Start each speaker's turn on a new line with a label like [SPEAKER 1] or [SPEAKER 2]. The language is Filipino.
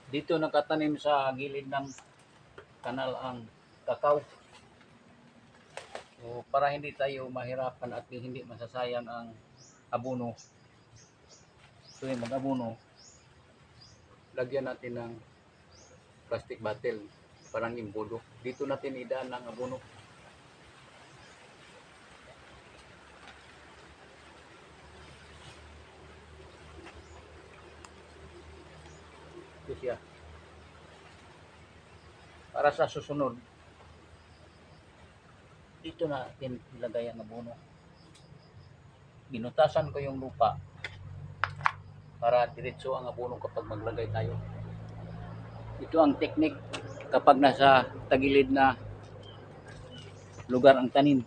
[SPEAKER 1] Dito nakatanim sa gilid ng kanal ang kakao. So, para hindi tayo mahirapan at hindi masasayang ang abono. So, yung mag-abono, lagyan natin ng plastic bottle, parang imbudo. Dito natin idaan ang abono. Ito siya. Para sa susunod, dito natin ilagay ang abono. Binutasan ko yung lupa para diretso ang abono kapag maglagay tayo. Ito ang teknik kapag nasa tagilid na lugar ang tanim.